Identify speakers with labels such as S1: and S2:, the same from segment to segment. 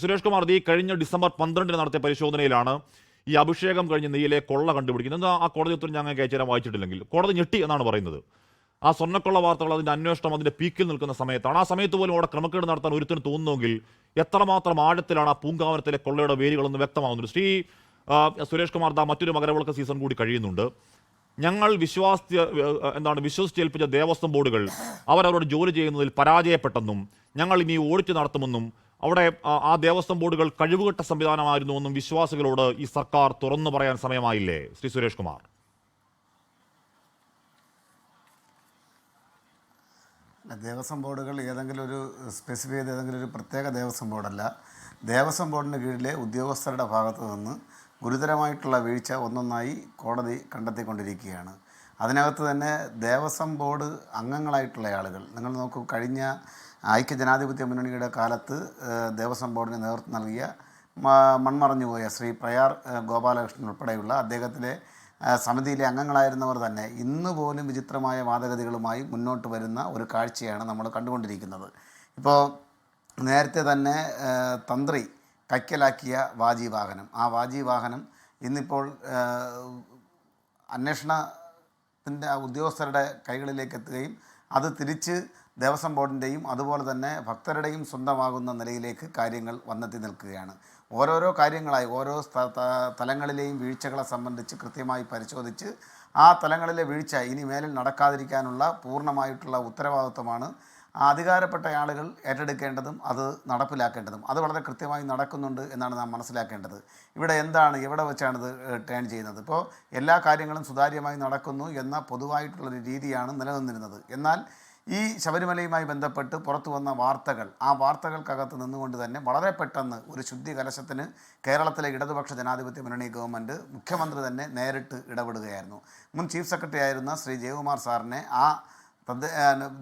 S1: സുരേഷ് കുമാർ ഈ കഴിഞ്ഞ ഡിസംബർ 12 നടത്തിയ പരിശോധനയിലാണ് ഈ അഭിഷേകം കഴിഞ്ഞ് നെയ്യിലെ കൊള്ള കണ്ടുപിടിക്കുന്നത്. എന്താ ആ കോടതി ഉത്തരം ഞങ്ങൾക്ക് അയച്ചുതരാൻ വായിച്ചിട്ടില്ലെങ്കിൽ കോടതി ഞെട്ടി എന്നാണ് പറയുന്നത്. ആ സ്വർണ്ണക്കൊള്ള വാർത്തകൾ അതിന്റെ അന്വേഷണം അതിന്റെ പീക്കിൽ നിൽക്കുന്ന സമയത്താണ്. ആ സമയത്ത് പോലും അവിടെ ക്രമക്കേട് നടത്താൻ ഒരുത്തിന് തോന്നുന്നെങ്കിൽ എത്രമാത്രം ആഴത്തിലാണ് ആ പൂങ്കാവനത്തിലെ കൊള്ളയുടെ വേരുകളെന്ന് വ്യക്തമാകുന്നുണ്ട്. സുരേഷ് കുമാർ മറ്റൊരു മകരവിളക്ക് സീസൺ കൂടി കഴിയുന്നുണ്ട്. ഞങ്ങൾ വിശ്വസിച്ചേൽപ്പിച്ച ദേവസ്വം ബോർഡുകൾ അവരവരോട് ജോലി ചെയ്യുന്നതിൽ പരാജയപ്പെട്ടെന്നും ഞങ്ങൾ ഇനി ഓഡിറ്റ് നടത്തുമെന്നും അവിടെ ആ ദേവസ്വം ബോർഡുകൾ കഴിവുകെട്ട സംവിധാനമായിരുന്നുവെന്നും വിശ്വാസികളോട് ഈ സർക്കാർ തുറന്നു പറയാൻ സമയമായില്ലേ ശ്രീ സുരേഷ് കുമാർ?
S2: ദേവസ്വം ബോർഡുകൾ ഏതെങ്കിലും ഒരു സ്പെസിഫൈ ചെയ്ത് ഏതെങ്കിലും ഒരു പ്രത്യേക ദേവസ്വം ബോർഡല്ല. ദേവസ്വം ബോർഡിന് കീഴിലെ ഉദ്യോഗസ്ഥരുടെ ഭാഗത്തു നിന്ന് ഗുരുതരമായിട്ടുള്ള വീഴ്ച ഒന്നൊന്നായി കോടതി കണ്ടെത്തിക്കൊണ്ടിരിക്കുകയാണ്. അതിനകത്ത് തന്നെ ദേവസ്വം ബോർഡ് അംഗങ്ങളായിട്ടുള്ള ആളുകൾ നിങ്ങൾ നോക്കൂ, കഴിഞ്ഞ ഐക്യജനാധിപത്യ മുന്നണിയുടെ കാലത്ത് ദേവസ്വം ബോർഡിന് നേതൃത്വം നൽകിയ മൺമറഞ്ഞുപോയ ശ്രീ പ്രയാർ ഗോപാലകൃഷ്ണൻ ഉൾപ്പെടെയുള്ള അദ്ദേഹത്തിലെ സമിതിയിലെ അംഗങ്ങളായിരുന്നവർ തന്നെ ഇന്ന് പോലും വിചിത്രമായ വാദഗതികളുമായി മുന്നോട്ട് വരുന്ന ഒരു കാഴ്ചയാണ് നമ്മൾ കണ്ടുകൊണ്ടിരിക്കുന്നത്. ഇപ്പോൾ നേരത്തെ തന്നെ തന്ത്രി കൈക്കലാക്കിയ വാജീവാഹനം, ആ വാജീവാഹനം ഇന്നിപ്പോൾ അന്വേഷണത്തിൻ്റെ ഉദ്യോഗസ്ഥരുടെ കൈകളിലേക്ക് എത്തുകയും അത് തിരിച്ച് ദേവസ്വം ബോർഡിൻ്റെയും അതുപോലെ തന്നെ ഭക്തരുടെയും സ്വന്തമാകുന്ന നിലയിലേക്ക് കാര്യങ്ങൾ വന്നെത്തി നിൽക്കുകയാണ്. ഓരോരോ കാര്യങ്ങളായി ഓരോ തലങ്ങളിലെയും വീഴ്ചകളെ സംബന്ധിച്ച് കൃത്യമായി പരിശോധിച്ച് ആ തലങ്ങളിലെ വീഴ്ച ഇനി മേലിൽ നടക്കാതിരിക്കാനുള്ള പൂർണ്ണമായിട്ടുള്ള ഉത്തരവാദിത്വമാണ് അധികാരപ്പെട്ട ആളുകൾ ഏറ്റെടുക്കേണ്ടതും അത് നടപ്പിലാക്കേണ്ടതും. അത് വളരെ കൃത്യമായി നടക്കുന്നുണ്ട് എന്നാണ് നാം മനസ്സിലാക്കേണ്ടത്. ഇവിടെ എവിടെ വെച്ചാണിത് ടേൺ ചെയ്യുന്നത്? ഇപ്പോൾ എല്ലാ കാര്യങ്ങളും സുതാര്യമായി നടക്കുന്നു എന്ന പൊതുവായിട്ടുള്ളൊരു രീതിയാണ് നിലനിന്നിരുന്നത്. എന്നാൽ ഈ ശബരിമലയുമായി ബന്ധപ്പെട്ട് പുറത്തു വന്ന വാർത്തകൾ, ആ വാർത്തകൾക്കകത്ത് നിന്നുകൊണ്ട് തന്നെ വളരെ പെട്ടെന്ന് ഒരു ശുദ്ധി കലശത്തിന് കേരളത്തിലെ ഇടതുപക്ഷ ജനാധിപത്യ മുന്നണി ഗവൺമെൻറ് മുഖ്യമന്ത്രി തന്നെ നേരിട്ട് ഇടപെടുകയായിരുന്നു. മുൻ ചീഫ് സെക്രട്ടറി ആയിരുന്ന ശ്രീ ജയകുമാർ സാറിനെ ആ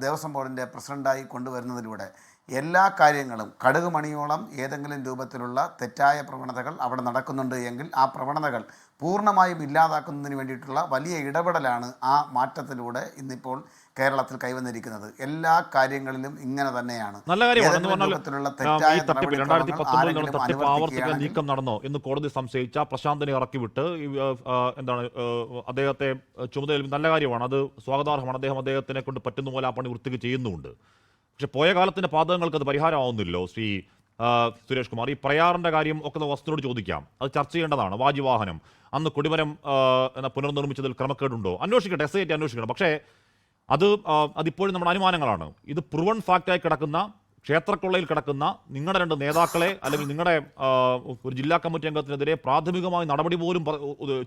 S2: ദേവസ്വം ബോർഡിൻ്റെ പ്രസിഡൻ്റായി കൊണ്ടുവരുന്നതിലൂടെ എല്ലാ കാര്യങ്ങളും കടുക് മണിയോളം ഏതെങ്കിലും രൂപത്തിലുള്ള തെറ്റായ പ്രവണതകൾ അവിടെ നടക്കുന്നുണ്ട് എങ്കിൽ ആ പ്രവണതകൾ പൂർണ്ണമായും ഇല്ലാതാക്കുന്നതിന് വേണ്ടിയിട്ടുള്ള വലിയ ഇടപെടലാണ് ആ മാറ്റത്തിലൂടെ ഇന്നിപ്പോൾ കേരളത്തിൽ കൈവന്നിരിക്കുന്നത്. എല്ലാ കാര്യങ്ങളിലും ഇങ്ങനെ തന്നെയാണ്.
S1: നീക്കം നടന്നോ എന്ന് കോടതി സംശയിച്ച പ്രശാന്തിനെ ഇറക്കിവിട്ട് അദ്ദേഹത്തെ ചുമതല നല്ല കാര്യമാണ്, അത് സ്വാഗതാർഹമാണ്. അദ്ദേഹത്തിനെ കൊണ്ട് പറ്റുന്ന പോലെ ആ പണി വൃത്തിക്ക് ചെയ്യുന്നുമുണ്ട്. പക്ഷെ പോയ കാലത്തിന്റെ പാതകങ്ങൾക്ക് അത് പരിഹാരമാവുന്നില്ലോ ശ്രീ സുരേഷ് കുമാർ. ഈ പ്രയാറിന്റെ കാര്യം ഒക്കെ വസ്തുനോട് ചോദിക്കാം, അത് ചർച്ച ചെയ്യേണ്ടതാണ്. വാജിവാഹനം അന്ന് കൊടിമരം പുനർനിർമ്മിച്ചതിൽ ക്രമക്കേടുണ്ടോ അന്വേഷിക്കട്ടെ, SIT അന്വേഷിക്കണം. പക്ഷേ അതിപ്പോഴും നമ്മുടെ അനുമാനങ്ങളാണ്. ഇത് പ്രൂവൺ ഫാക്റ്റായി കിടക്കുന്ന ക്ഷേത്രക്കൊള്ളയിൽ കിടക്കുന്ന നിങ്ങളുടെ 2 നേതാക്കളെ അല്ലെങ്കിൽ നിങ്ങളുടെ ഒരു ജില്ലാ കമ്മിറ്റി അംഗത്തിനെതിരെ പ്രാഥമികമായി നടപടി പോലും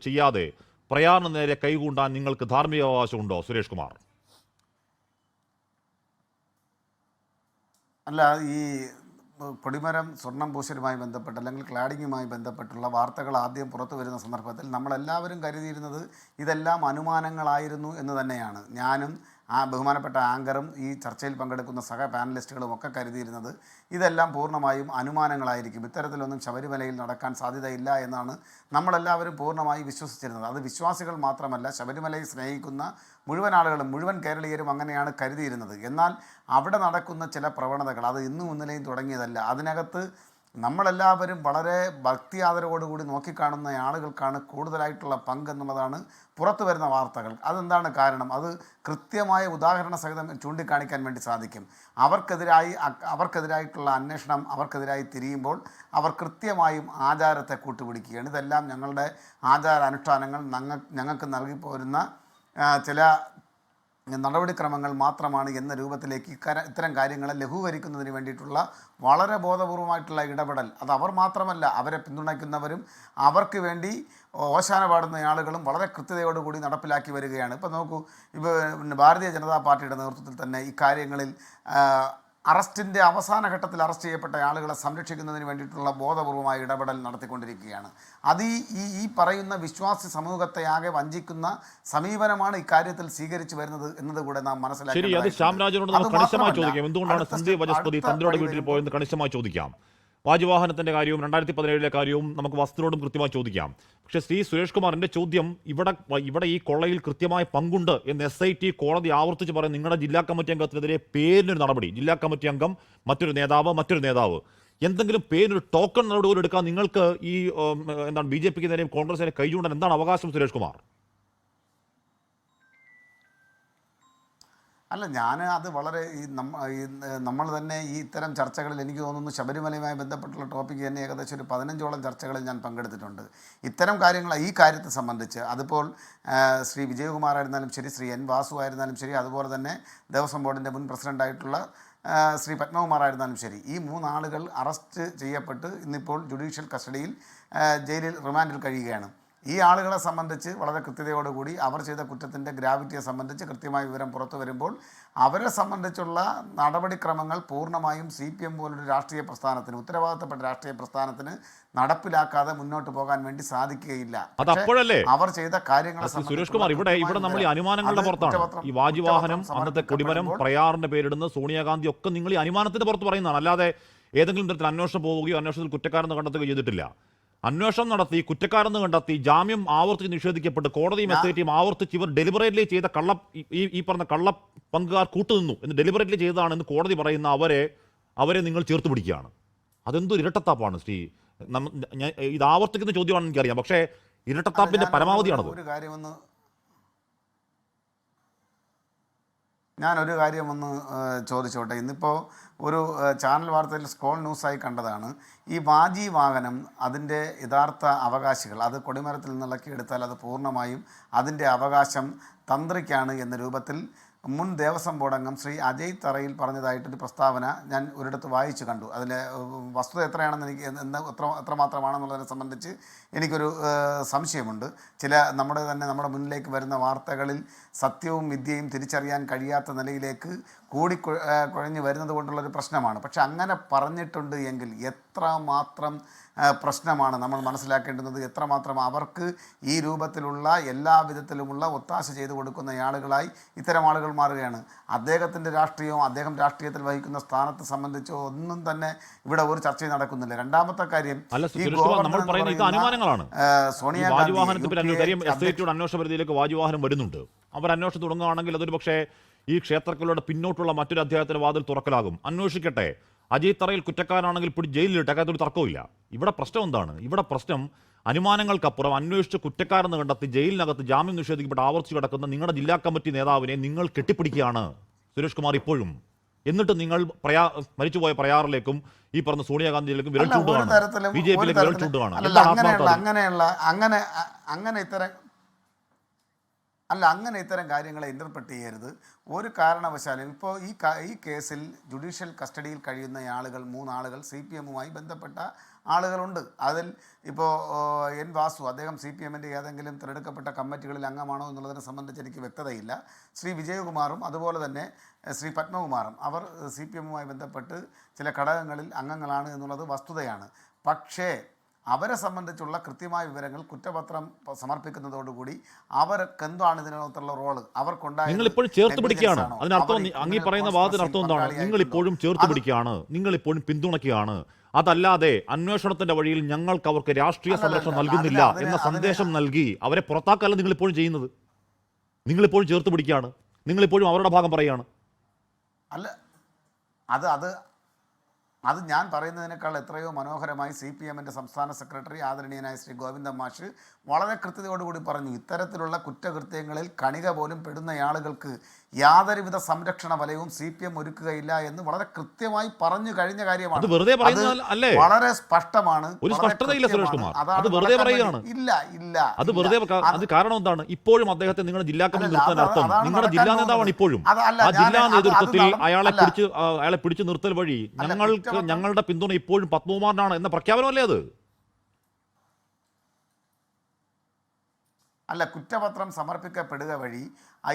S1: ചെയ്യാതെ പ്രയാറിന് നേരെ കൈകൂണ്ടാൻ നിങ്ങൾക്ക് ധാർമ്മിക അവകാശമുണ്ടോ സുരേഷ് കുമാർ?
S2: അല്ല, ഈ കൊടിമരം സ്വർണം പൂശലുമായി ബന്ധപ്പെട്ട് അല്ലെങ്കിൽ ക്ലാഡിങ്ങുമായി ബന്ധപ്പെട്ടുള്ള വാർത്തകൾ ആദ്യം പുറത്തു വരുന്ന സന്ദർഭത്തിൽ നമ്മളെല്ലാവരും കരുതിയിരുന്നത് ഇതെല്ലാം അനുമാനങ്ങളായിരുന്നു എന്ന് തന്നെയാണ്. ഞാനും ആ ബഹുമാനപ്പെട്ട ആങ്കറും ഈ ചർച്ചയിൽ പങ്കെടുക്കുന്ന സഹ പാനലിസ്റ്റുകളും ഒക്കെ കരുതിയിരുന്നത് ഇതെല്ലാം പൂർണ്ണമായും അനുമാനങ്ങളായിരിക്കും, ഇത്തരത്തിലൊന്നും ശബരിമലയിൽ നടക്കാൻ സാധ്യതയില്ല എന്നാണ് നമ്മളെല്ലാവരും പൂർണ്ണമായി വിശ്വസിച്ചിരുന്നത്. അത് വിശ്വാസികൾ മാത്രമല്ല, ശബരിമലയെ സ്നേഹിക്കുന്ന മുഴുവൻ ആളുകളും മുഴുവൻ കേരളീയരും അങ്ങനെയാണ് കരുതിയിരുന്നത്. എന്നാൽ അവിടെ നടക്കുന്ന ചില പ്രവണതകൾ അത് ഇന്നും ഇന്നലെയും തുടങ്ങിയതല്ല. അതിനകത്ത് നമ്മളെല്ലാവരും വളരെ ഭക്തി ആദരവോടുകൂടി നോക്കിക്കാണുന്ന ആളുകൾക്കാണ് കൂടുതലായിട്ടുള്ള പങ്കെന്നുള്ളതാണ് പുറത്തു വരുന്ന വാർത്തകൾ. അതെന്താണ് കാരണം? അത് കൃത്യമായ ഉദാഹരണ സഹിതം ചൂണ്ടിക്കാണിക്കാൻ വേണ്ടി സാധിക്കും. അവർക്കെതിരായിട്ടുള്ള അന്വേഷണം അവർക്കെതിരായി തിരിയുമ്പോൾ അവർ കൃത്യമായും ആചാരത്തെ കൂട്ടുപിടിക്കുകയാണ്. ഇതെല്ലാം ഞങ്ങളുടെ ആചാരാനുഷ്ഠാനങ്ങൾ ഞങ്ങൾക്ക് നൽകിപ്പോരുന്ന ചില നടപടിക്രമങ്ങൾ മാത്രമാണ് എന്ന രൂപത്തിലേക്ക് ഇത്തരം കാര്യങ്ങളെ ലഘൂകരിക്കുന്നതിന് വേണ്ടിയിട്ടുള്ള വളരെ ബോധപൂർവമായിട്ടുള്ള ഇടപെടൽ. അത് അവർ മാത്രമല്ല, അവരെ പിന്തുണയ്ക്കുന്നവരും അവർക്ക് വേണ്ടി ഓശാന പാടുന്ന ആളുകളും വളരെ കൃത്യതയോടുകൂടി നടപ്പിലാക്കി വരികയാണ്. ഇപ്പോൾ നോക്കൂ, ഇപ്പോൾ ഭാരതീയ ജനതാ പാർട്ടിയുടെ നേതൃത്വത്തിൽ തന്നെ ഇക്കാര്യങ്ങളിൽ അറസ്റ്റിൻ്റെ അവസാന ഘട്ടത്തിൽ അറസ്റ്റ് ചെയ്യപ്പെട്ട ആളുകളെ സംരക്ഷിക്കുന്നതിന് വേണ്ടിയിട്ടുള്ള ബോധപൂർവമായ ഇടപെടൽ നടത്തിക്കൊണ്ടിരിക്കുകയാണ്. അത് ഈ പറയുന്ന വിശ്വാസി സമൂഹത്തെ ആകെ വഞ്ചിക്കുന്ന സമീപനമാണ് ഇക്കാര്യത്തിൽ സ്വീകരിച്ചു വരുന്നത് എന്നത് കൂടെ നാം മനസ്സിലാക്കി.
S1: വാജിവാഹനത്തിന്റെ കാര്യവും 2017 കാര്യവും നമുക്ക് വസ്തുനോടും കൃത്യമായി ചോദിക്കാം. പക്ഷേ ശ്രീ സുരേഷ് കുമാറിന്റെ ചോദ്യം, ഇവിടെ ഈ കൊള്ളയിൽ കൃത്യമായ പങ്കുണ്ട് എന്ന് SIT കോടതി ആവർത്തിച്ച് പറയും. നിങ്ങളുടെ ജില്ലാ കമ്മിറ്റി അംഗത്തിനെതിരെ പേരിനൊരു നടപടി, ജില്ലാ കമ്മിറ്റി അംഗം മറ്റൊരു നേതാവ് എന്തെങ്കിലും പേരിനൊരു ടോക്കൺ നടപടി പോലും എടുക്കാൻ നിങ്ങൾക്ക് ഈ എന്താണ് BJPക്ക് നേരെയും കോൺഗ്രസിനെ കൈ ചൂണ്ടാൻ എന്താണ് അവകാശം സുരേഷ് കുമാർ?
S2: അല്ല, ഞാൻ അത് വളരെ നമ്മൾ തന്നെ ഈ ഇത്തരം ചർച്ചകളിൽ എനിക്ക് തോന്നുന്നു ശബരിമലയുമായി ബന്ധപ്പെട്ടുള്ള ടോപ്പിക്ക് തന്നെ ഏകദേശം ഒരു 15ഓളം ചർച്ചകളിൽ ഞാൻ പങ്കെടുത്തിട്ടുണ്ട്. ഇത്തരം കാര്യങ്ങൾ ഈ കാര്യത്തെ സംബന്ധിച്ച് അതിപ്പോൾ ശ്രീ വിജയകുമാറായിരുന്നാലും ശരി, ശ്രീ N. വാസു ആയിരുന്നാലും ശരി, അതുപോലെ തന്നെ ദേവസ്വം ബോർഡിൻ്റെ മുൻ പ്രസിഡൻ്റായിട്ടുള്ള ശ്രീ പത്മകുമാറായിരുന്നാലും ശരി, ഈ 3 ആളുകൾ അറസ്റ്റ് ചെയ്യപ്പെട്ട് ഇന്നിപ്പോൾ ജുഡീഷ്യൽ കസ്റ്റഡിയിൽ ജയിലിൽ റിമാൻഡിൽ കഴിയുകയാണ്. ഈ ആളുകളെ സംബന്ധിച്ച് വളരെ കൃത്യതയോടുകൂടി അവർ ചെയ്ത കുറ്റത്തിൻ്റെ ഗ്രാവിറ്റിയെ സംബന്ധിച്ച് കൃത്യമായ വിവരം പുറത്തു വരുമ്പോൾ അവരെ സംബന്ധിച്ചുള്ള നടപടിക്രമങ്ങൾ പൂർണ്ണമായും CPM പോലൊരു രാഷ്ട്രീയ പ്രസ്ഥാനത്തിന്, ഉത്തരവാദിത്തപ്പെട്ട രാഷ്ട്രീയ പ്രസ്ഥാനത്തിന് നടപ്പിലാക്കാതെ മുന്നോട്ട് പോകാൻ വേണ്ടി സാധിക്കുകയില്ല. അവർ ചെയ്ത കാര്യങ്ങളെ
S1: സുരേഷ് കുമാർ, ഇവിടെ നമ്മൾ ഈ അനുമാനങ്ങളുടെ പുറത്താണ്. ഈ വാജിവാഹനം, അന്നത്തെ കൊടിമരം, പ്രയാറിന്റെ പേരിടുന്ന സോണിയാഗാന്ധി ഒക്കെ നിങ്ങൾ ഈ അനുമാനത്തിന്റെ പുറത്ത് പറയുന്നതാണ്. അല്ലാതെ ഏതെങ്കിലും തരത്തിൽ അന്വേഷണം പോവുകയോ അന്വേഷണത്തിൽ കുറ്റക്കാരെന്ന് കണ്ടെത്തുകയോ ചെയ്തിട്ടില്ല. അന്വേഷണം നടത്തി, കുറ്റക്കാരെന്ന് കണ്ടെത്തി, ജാമ്യം ആവർത്തിച്ച് നിഷേധിക്കപ്പെട്ട് കോടതിയും എസ്ഐറ്റിയും ആവർത്തിച്ച് ഇവർ ഡെലിബറേറ്റ്ലി ചെയ്ത ഈ പറഞ്ഞ കള്ള പങ്കുകാർ കൂട്ടുനിന്നു എന്ന് ഡെലിബറേറ്റ്ലി ചെയ്തതാണെന്ന് കോടതി പറയുന്ന അവരെ നിങ്ങൾ ചേർത്ത് പിടിക്കുകയാണ്. അതെന്തൊരു ഇരട്ടത്താപ്പാണ് ശ്രീ. ഇത് ആവർത്തിക്കുന്ന ചോദ്യമാണെന്ന് എനിക്കറിയാം, പക്ഷേ ഇരട്ടത്താപ്പിന്റെ പരമാവധിയാണത്.
S2: ഞാനൊരു കാര്യമൊന്ന് ചോദിച്ചോട്ടെ. ഇന്നിപ്പോൾ ഒരു ചാനൽ വാർത്തയിൽ സ്ക്രോൾ ന്യൂസായി കണ്ടതാണ്, ഈ വാജി വാഹനം അതിൻ്റെ യഥാർത്ഥ അവകാശികൾ, അത് കൊടിമരത്തിൽ നിന്നിളക്കിയെടുത്താൽ അത് പൂർണ്ണമായും അതിൻ്റെ അവകാശം തന്ത്രിക്കാണ് എന്ന രൂപത്തിൽ മുൻ ദേവസ്വം ബോർഡ് അംഗം ശ്രീ അജയ് തറയിൽ പറഞ്ഞതായിട്ടൊരു പ്രസ്താവന ഞാൻ ഒരിടത്ത് വായിച്ചു കണ്ടു. അതിലെ വസ്തുത എത്രയാണെന്ന് എനിക്ക് എത്രമാത്രമാണെന്നുള്ളതിനെ സംബന്ധിച്ച് എനിക്കൊരു സംശയമുണ്ട്. നമ്മുടെ മുന്നിലേക്ക് വരുന്ന വാർത്തകളിൽ സത്യവും വിദ്യയും തിരിച്ചറിയാൻ കഴിയാത്ത നിലയിലേക്ക് കുഴഞ്ഞു വരുന്നത് കൊണ്ടുള്ളൊരു പ്രശ്നമാണ്. പക്ഷെ അങ്ങനെ പറഞ്ഞിട്ടുണ്ട് എങ്കിൽ എത്രമാത്രം പ്രശ്നമാണ് നമ്മൾ മനസ്സിലാക്കേണ്ടുന്നത്. എത്രമാത്രം അവർക്ക് ഈ രൂപത്തിലുള്ള എല്ലാ വിധത്തിലുമുള്ള ഒത്താശ ചെയ്തു കൊടുക്കുന്ന ആളുകളായി ഇത്തരം ആളുകൾ മാറുകയാണ്. അദ്ദേഹത്തിൻ്റെ രാഷ്ട്രീയവും അദ്ദേഹം രാഷ്ട്രീയത്തിൽ വഹിക്കുന്ന സ്ഥാനത്തെ സംബന്ധിച്ചോ ഒന്നും തന്നെ ഇവിടെ ഒരു ചർച്ചയും നടക്കുന്നില്ല. രണ്ടാമത്തെ കാര്യം,
S1: അന്വേഷണ വാജിവാഹനം വരുന്നുണ്ട്. അവർ അന്വേഷണം തുടങ്ങുകയാണെങ്കിൽ അതൊരു പക്ഷേ ഈ ക്ഷേത്രങ്ങളുടെ പിന്നോട്ടുള്ള മറ്റൊരു അധ്യായത്തിന് വാതിൽ തുറക്കലാകും. അന്വേഷിക്കട്ടെ. അജയ് തറയിൽ കുറ്റക്കാരാണെങ്കിൽ പിടി ജയിലിലിട്ട് അക്കാര്യത്തിൽ തർക്കമില്ല. ഇവിടെ പ്രശ്നം എന്താണ്? ഇവിടെ പ്രശ്നം അനുമാനങ്ങൾക്കപ്പുറം അന്വേഷിച്ച് കുറ്റക്കാരെന്ന് കണ്ടെത്തി ജയിലിനകത്ത് ജാമ്യം നിഷേധിക്കപ്പെട്ട് ആവർത്തിച്ച് കിടക്കുന്ന നിങ്ങളുടെ ജില്ലാ കമ്മിറ്റി നേതാവിനെ നിങ്ങൾ കെട്ടിപ്പിടിക്കുകയാണ് സുരേഷ് കുമാർ ഇപ്പോഴും. എന്നിട്ട് നിങ്ങൾ മരിച്ചുപോയ പ്രയാറിലേക്കും ഈ പറഞ്ഞ സോണിയാഗാന്ധിയിലേക്കും വിരൽ ചൂണ്ടുകയാണ്, BJPയിലേക്ക് വിരൽ ചൂണ്ടുകയാണ്.
S2: അങ്ങനെ ഇത്തരം കാര്യങ്ങളെ ഇൻ്റർപ്രറ്റ് ചെയ്യരുത് ഒരു കാരണവശാലും. ഇപ്പോൾ ഈ കേസിൽ ജുഡീഷ്യൽ കസ്റ്റഡിയിൽ കഴിയുന്ന ആളുകൾ 3 ആളുകൾ CPMുമായി ബന്ധപ്പെട്ട ആളുകളുണ്ട്. അതിൽ ഇപ്പോൾ N. വാസു, അദ്ദേഹം CPMൻ്റെ ഏതെങ്കിലും തിരഞ്ഞെടുക്കപ്പെട്ട കമ്മിറ്റികളിൽ അംഗമാണോ എന്നുള്ളതിനെ സംബന്ധിച്ച് എനിക്ക് വ്യക്തതയില്ല. ശ്രീ വിജയകുമാറും അതുപോലെ തന്നെ ശ്രീ പത്മകുമാറും അവർ CPMുമായി ബന്ധപ്പെട്ട് ചില ഘടകങ്ങളിൽ അംഗങ്ങളാണ് എന്നുള്ളത് വസ്തുതയാണ്. പക്ഷേ അവരെ സംബന്ധിച്ചുള്ള കൃത്യമായ വിവരങ്ങൾ കുറ്റപത്രം സമർപ്പിക്കുന്നതോടുകൂടി അവർക്ക് എന്താണ് ഇതിനകത്തുള്ള റോള് അവർക്കുണ്ടായി.
S1: നിങ്ങളിപ്പോഴും ചേർത്ത് പിടിക്കുകയാണ്. അതിനർത്ഥം അങ്ങീ പറയുന്ന വാദത്തിന് അർത്ഥം എന്താണ്? നിങ്ങളിപ്പോഴും ചേർത്ത് പിടിക്കുകയാണ്, നിങ്ങളിപ്പോഴും പിന്തുണയ്ക്കുകയാണ്. അതല്ലാതെ അന്വേഷണത്തിന്റെ വഴിയിൽ ഞങ്ങൾക്ക് അവർക്ക് രാഷ്ട്രീയ സംരക്ഷണം നൽകുന്നില്ല എന്ന സന്ദേശം നൽകി അവരെ പുറത്താക്കല്ല നിങ്ങളിപ്പോഴും ചെയ്യുന്നത്. നിങ്ങളിപ്പോഴും ചേർത്ത് പിടിക്കുകയാണ്, നിങ്ങളിപ്പോഴും അവരുടെ ഭാഗം പറയുകയാണ്.
S2: അല്ല, അത് ഞാൻ പറയുന്നതിനേക്കാൾ എത്രയോ മനോഹരമായി CPMൻ്റെ സംസ്ഥാന സെക്രട്ടറി ആദരണീയനായ ശ്രീ ഗോവിന്ദൻ മാഷ് വളരെ കൃത്യതയോടുകൂടി പറഞ്ഞു, ഇത്തരത്തിലുള്ള കുറ്റകൃത്യങ്ങളിൽ കണിക പോലും പെടുന്ന ആളുകൾക്ക് യാതൊരുവിധ സംരക്ഷണ വലയവും CPM ഒരുക്കുകയില്ല എന്ന് വളരെ കൃത്യമായി പറഞ്ഞു കഴിഞ്ഞ കാര്യമാണ്. വളരെ സ്പഷ്ടമാണ്.
S1: അത് കാരണം എന്താണ്? ഇപ്പോഴും അദ്ദേഹത്തെ നിങ്ങളുടെ ജില്ലാ കമ്മിറ്റി നിർത്താൻ അർത്ഥം നിങ്ങളുടെ ജില്ലാ നേതാവാണ്. ഇപ്പോഴും ആ ജില്ലാ നേതൃത്വത്തിൽ അയാളെ പിടിച്ചു നിർത്തൽ വഴി ഞങ്ങളുടെ പിന്തുണ ഇപ്പോഴും പത്മകുമാറിനാണ് എന്ന പ്രഖ്യാപനമല്ലേ അത്?
S2: അല്ല, കുറ്റപത്രം സമർപ്പിക്കപ്പെടുക വഴി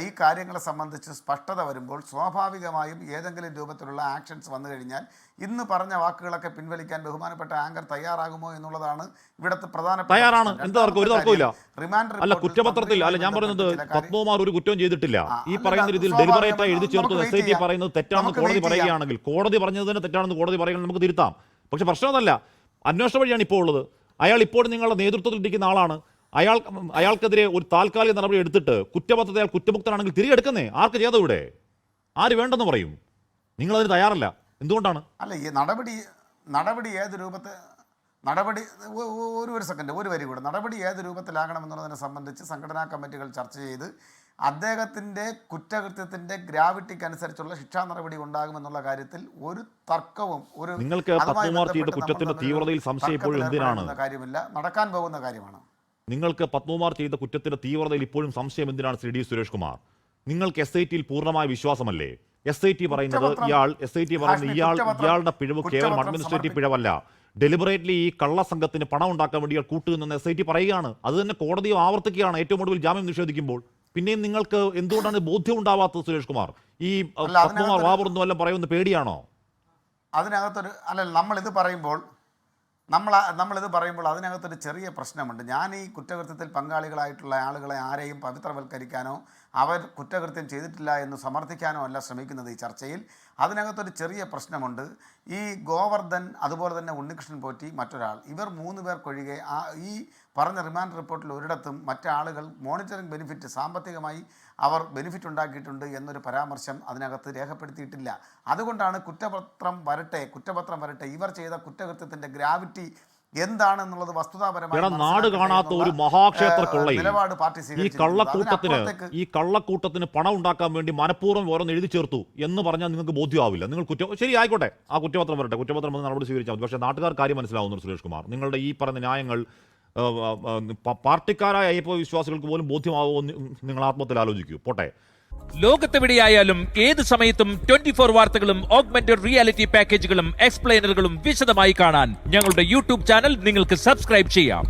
S2: ഈ കാര്യങ്ങളെ സംബന്ധിച്ച് സ്പഷ്ടത വരുമ്പോൾ സ്വാഭാവികമായും ഏതെങ്കിലും രൂപത്തിലുള്ള ആക്ഷൻസ് വന്നു കഴിഞ്ഞാൽ ഇന്ന് പറഞ്ഞ വാക്കുകളൊക്കെ പിൻവലിക്കാൻ ബഹുമാനപ്പെട്ട ആങ്കർ തയ്യാറാകുമോ എന്നുള്ളതാണ് ഇവിടുത്തെ പ്രധാനപ്പെട്ട.
S1: അല്ല, കുറ്റപത്രത്തിൽ അല്ല ഞാൻ പറയുന്നത് പത്മകുമാർ ഒരു കുറ്റവും ചെയ്തിട്ടില്ല. ഈ പറയുന്ന രീതിയിൽ ഡെലിബറേറ്റ് എഴുതി ചേർത്ത് SIT പറയുന്നത് തെറ്റാണെന്ന് കോടതി പറയുകയാണെങ്കിൽ, കോടതി പറഞ്ഞത് തന്നെ തെറ്റാണെന്ന് കോടതി പറയുകയാണെങ്കിൽ നമുക്ക് തിരുത്താം. പക്ഷെ പ്രശ്നം അതല്ല, അന്വേഷണ വഴിയാണ് ഇപ്പോൾ ഉള്ളത്. അയാൾ ഇപ്പോൾ നിങ്ങളുടെ നേതൃത്വത്തിൽ ഇരിക്കുന്ന ആളാണ്. അയാൾക്കെതിരെ ഒരു താൽക്കാലിക നടപടി എടുത്തിട്ട് കുറ്റപത്രത്തെ അയാൾ കുറ്റമുക്തനാണെങ്കിൽ തിരികെ എടുക്കുന്നേ. ആർക്ക് ചെയ്തോ? ഇവിടെ ആര് വേണ്ടെന്ന് പറയും? നിങ്ങളതിന് തയ്യാറല്ല. എന്തുകൊണ്ടാണ്?
S2: അല്ല, ഈ നടപടി നടപടി ഏത് രൂപത്തിൽ ഒരു സെക്കൻഡ് ഒരു വരി കൂടെ നടപടി ഏത് രൂപത്തിലാകണമെന്നുള്ളതിനെ സംബന്ധിച്ച് സംഘടനാ കമ്മിറ്റികൾ ചർച്ച ചെയ്ത് അദ്ദേഹത്തിൻ്റെ കുറ്റകൃത്യത്തിൻ്റെ ഗ്രാവിറ്റിക്ക് അനുസരിച്ചുള്ള ശിക്ഷാ നടപടി ഉണ്ടാകുമെന്നുള്ള കാര്യത്തിൽ ഒരു തർക്കവും
S1: നിങ്ങൾക്ക് പത്മകുമാർ ചെയ്ത കുറ്റത്തിന്റെ തീവ്രതയിൽ സംശയം ഇപ്പോഴും എന്തിനാണ്?
S2: കാര്യമില്ല, നടക്കാൻ പോകുന്ന കാര്യമാണ്.
S1: നിങ്ങൾക്ക് പത്മകുമാർ ചെയ്ത കുറ്റത്തിന്റെ തീവ്രതയിൽ ഇപ്പോഴും സംശയം എന്തിനാണ് ശ്രീ ഡി സുരേഷ് കുമാർ? നിങ്ങൾക്ക് SIT പൂർണ്ണമായ വിശ്വാസമല്ലേ? SIT പറയുന്നത് ഇയാളുടെ പിഴവ് കേവലം അഡ്മിനിസ്ട്രേറ്റീവ് പിഴവല്ല, ഡെലിബറേറ്റ്ലി ഈ കള്ളസംഘത്തിന് പണം ഉണ്ടാക്കാൻ വേണ്ടി ഇയാൾ കൂട്ടുനിന്ന് SIT പറയുകയാണ്. അത് തന്നെ കോടതിയും ആവർത്തിക്കുകയാണ് ഏറ്റവും ഒടുവിൽ ജാമ്യം നിഷേധിക്കുമ്പോൾ. പിന്നെയും നിങ്ങൾക്ക് എന്തുകൊണ്ടാണ് ബോധ്യം ഉണ്ടാവാത്തത് സുരേഷ് കുമാർ? ഈ പത്മകുമാർ വാപുറൊന്നും വല്ലതും പറയുമെന്ന് പേടിയാണോ?
S2: അതിനകത്തൊരു നമ്മളിത് പറയുമ്പോൾ അതിനകത്തൊരു ചെറിയ പ്രശ്നമുണ്ട്. ഞാൻ ഈ കുറ്റകൃത്യത്തിൽ പങ്കാളികളായിട്ടുള്ള ആളുകളെ ആരെയും പവിത്രവൽക്കരിക്കാനോ അവർ കുറ്റകൃത്യം ചെയ്തിട്ടില്ല എന്ന് സമർത്ഥിക്കാനോ അല്ല ശ്രമിക്കുന്നത് ഈ ചർച്ചയിൽ. അതിനകത്തൊരു ചെറിയ പ്രശ്നമുണ്ട്. ഈ ഗോവർദ്ധൻ, അതുപോലെ തന്നെ ഉണ്ണികൃഷ്ണൻ പോറ്റി, മറ്റൊരാൾ, ഇവർ 3 പേർക്കൊഴികെ ഈ പറഞ്ഞ റിമാൻഡ് റിപ്പോർട്ടിൽ ഒരിടത്തും മറ്റാളുകൾ മോണിറ്ററിംഗ് ബെനിഫിറ്റ് സാമ്പത്തികമായി അവർ ബെനിഫിറ്റ് ഉണ്ടാക്കിയിട്ടുണ്ട് എന്നൊരു പരാമർശം അതിനകത്ത് രേഖപ്പെടുത്തിയിട്ടില്ല. അതുകൊണ്ടാണ് കുറ്റപത്രം വരട്ടെ ഇവർ ചെയ്ത കുറ്റകൃത്യത്തിൻ്റെ ഗ്രാവിറ്റി എന്താണെന്നുള്ളത് വസ്തുതാപരമായി
S1: നാട് കാണാത്ത ഒരു മഹാക്ഷേത്ര കൊള്ളയിൽ
S2: നിലപാട് പാർട്ടി
S1: ഈ കള്ളക്കൂട്ടത്തിന് പണം ഉണ്ടാക്കാൻ വേണ്ടി മനഃപൂർവ്വം ഓരോന്ന് എഴുതി ചേർത്തു എന്ന് പറഞ്ഞാൽ നിങ്ങൾക്ക് ബോധ്യമാവില്ല. നിങ്ങൾ ശരി ആയിക്കോട്ടെ, ആ കുറ്റപത്രം വരട്ടെ, കുറ്റപത്രം വന്ന് നടപടി സ്വീകരിച്ചാൽ മതി. പക്ഷേ നാട്ടുകാർ കാര്യം മനസ്സിലാവുന്നു സുരേഷ് കുമാർ, നിങ്ങളുടെ ഈ പറഞ്ഞ ന്യായങ്ങൾ പാർട്ടിക്കാരായ അയ്യപ്പ വിശ്വാസികൾക്ക് പോലും ബോധ്യമാവുമെന്ന് നിങ്ങൾ ആത്മത്തിൽ ആലോചിക്കൂ. പോട്ടെ.
S3: ലോകത്തെവിടെയായാലും ഏത് സമയത്തും 24 വാർത്തകളും ഓഗ്മെന്റഡ് റിയാലിറ്റി പാക്കേജുകളും എക്സ്പ്ലെയിനറുകളും വിശദമായി കാണാൻ ഞങ്ങളുടെ യൂട്യൂബ് ചാനൽ നിങ്ങൾക്ക് സബ്സ്ക്രൈബ് ചെയ്യാം.